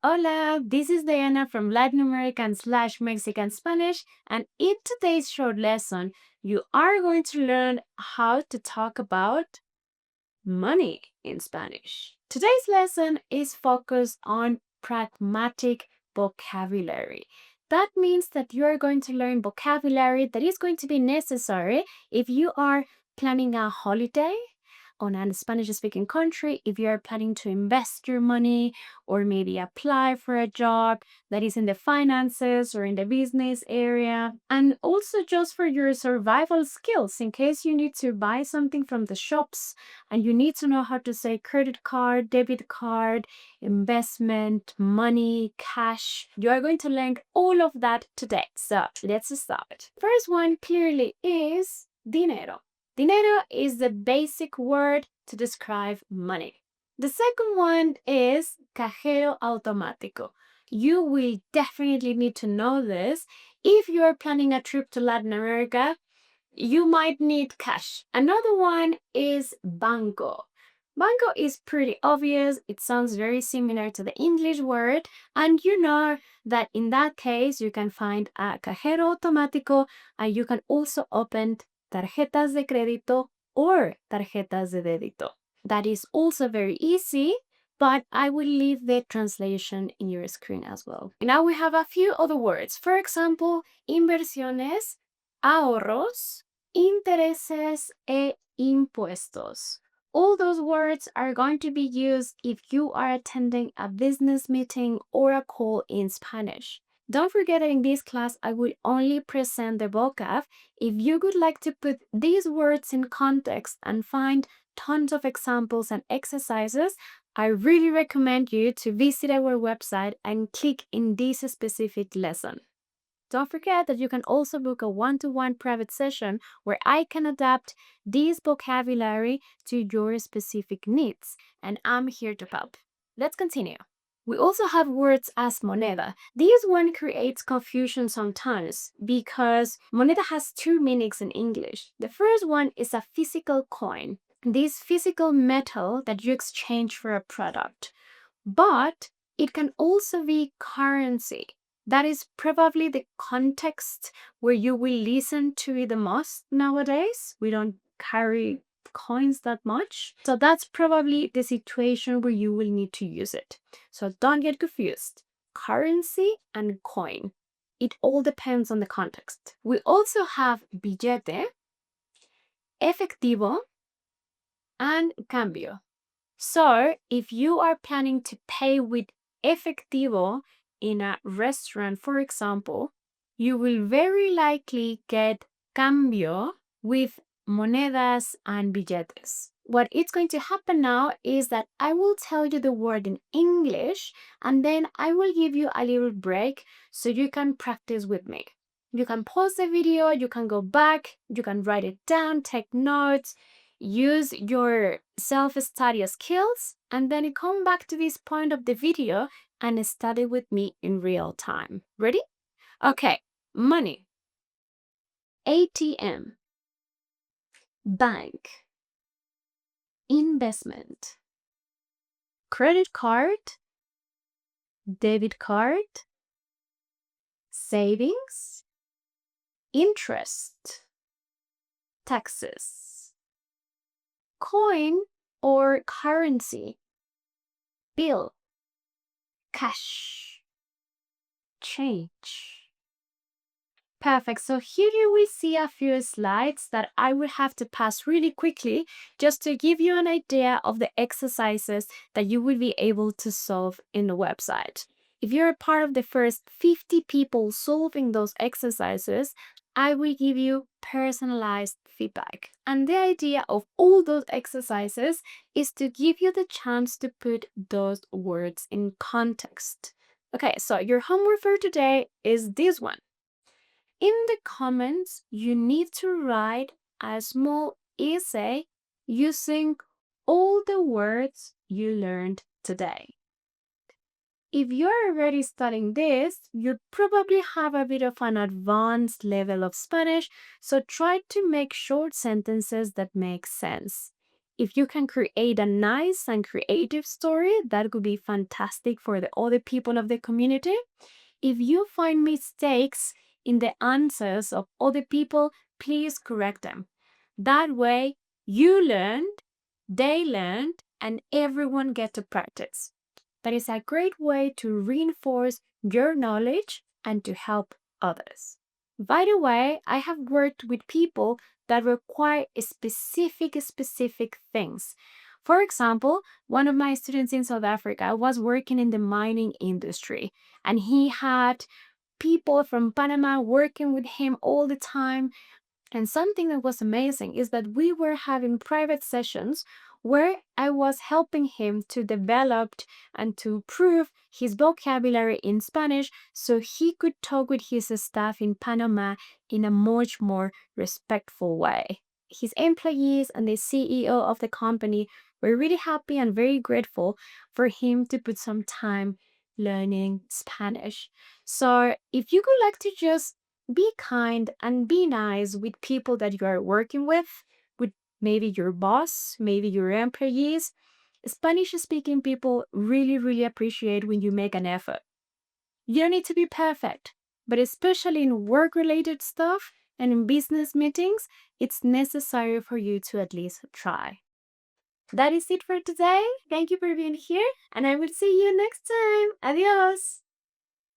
Hola, this is Diana from Latin American / Mexican Spanish, and in today's short lesson, you are going to learn how to talk about money in Spanish. Today's lesson is focused on pragmatic vocabulary. That means that you are going to learn vocabulary that is going to be necessary if you are planning a holiday on a Spanish-speaking country, if you're planning to invest your money or maybe apply for a job that is in the finances or in the business area, and also just for your survival skills in case you need to buy something from the shops and you need to know how to say credit card, debit card, investment, money, cash. You are going to learn all of that today. So let's start. First one clearly is dinero. Dinero is the basic word to describe money. The second one is cajero automático. You will definitely need to know this. If you are planning a trip to Latin America, you might need cash. Another one is banco. Banco is pretty obvious. It sounds very similar to the English word. And you know that in that case, you can find a cajero automático and you can also open tarjetas de crédito or tarjetas de débito. That is also very easy, but I will leave the translation in your screen as well. Now we have a few other words. For example, inversiones, ahorros, intereses, e impuestos. All those words are going to be used if you are attending a business meeting or a call in Spanish. Don't forget that in this class, I will only present the vocab. If you would like to put these words in context and find tons of examples and exercises, I really recommend you to visit our website and click in this specific lesson. Don't forget that you can also book a one-to-one private session where I can adapt this vocabulary to your specific needs, and I'm here to help. Let's continue. We also have words as moneda. This one creates confusion sometimes because moneda has two meanings in English. The first one is a physical coin, this physical metal that you exchange for a product. But it can also be currency. That is probably the context where you will listen to it the most nowadays. We don't carry coins that much. So that's probably the situation where you will need to use it. So don't get confused. Currency and coin. It all depends on the context. We also have billete, efectivo, and cambio. So if you are planning to pay with efectivo in a restaurant, for example, you will very likely get cambio with monedas and billetes. What is going to happen now is that I will tell you the word in English and then I will give you a little break so you can practice with me. You can pause the video, you can go back, you can write it down, take notes, use your self-study skills, and then you come back to this point of the video and study with me in real time. Ready? Okay, money, ATM, bank, investment, credit card, debit card, savings, interest, taxes, coin or currency, bill, cash, change. Perfect. So here you will see a few slides that I will have to pass really quickly just to give you an idea of the exercises that you will be able to solve in the website. If you're a part of the first 50 people solving those exercises, I will give you personalized feedback. And the idea of all those exercises is to give you the chance to put those words in context. Okay, so your homework for today is this one. In the comments, you need to write a small essay using all the words you learned today. If you're already studying this, you probably have a bit of an advanced level of Spanish, so try to make short sentences that make sense. If you can create a nice and creative story, that could be fantastic for the other people of the community. If you find mistakes in the answers of other people, please correct them. That way, you learned, they learned, and everyone get to practice. That is a great way to reinforce your knowledge and to help others. By the way, I have worked with people that require specific things. For example, one of my students in South Africa was working in the mining industry, and he had people from Panama working with him all the time. And something that was amazing is that we were having private sessions where I was helping him to develop and to improve his vocabulary in Spanish so he could talk with his staff in Panama in a much more respectful way. His employees and the CEO of the company were really happy and very grateful for him to put some time learning Spanish. So, if you would like to just be kind and be nice with people that you are working with maybe your boss, maybe your employees. Spanish speaking people really appreciate when you make an effort. You don't need to be perfect, but especially in work related stuff and in business meetings, it's necessary for you to at least try. That is it for today. Thank you for being here, and I will see you next time. Adios.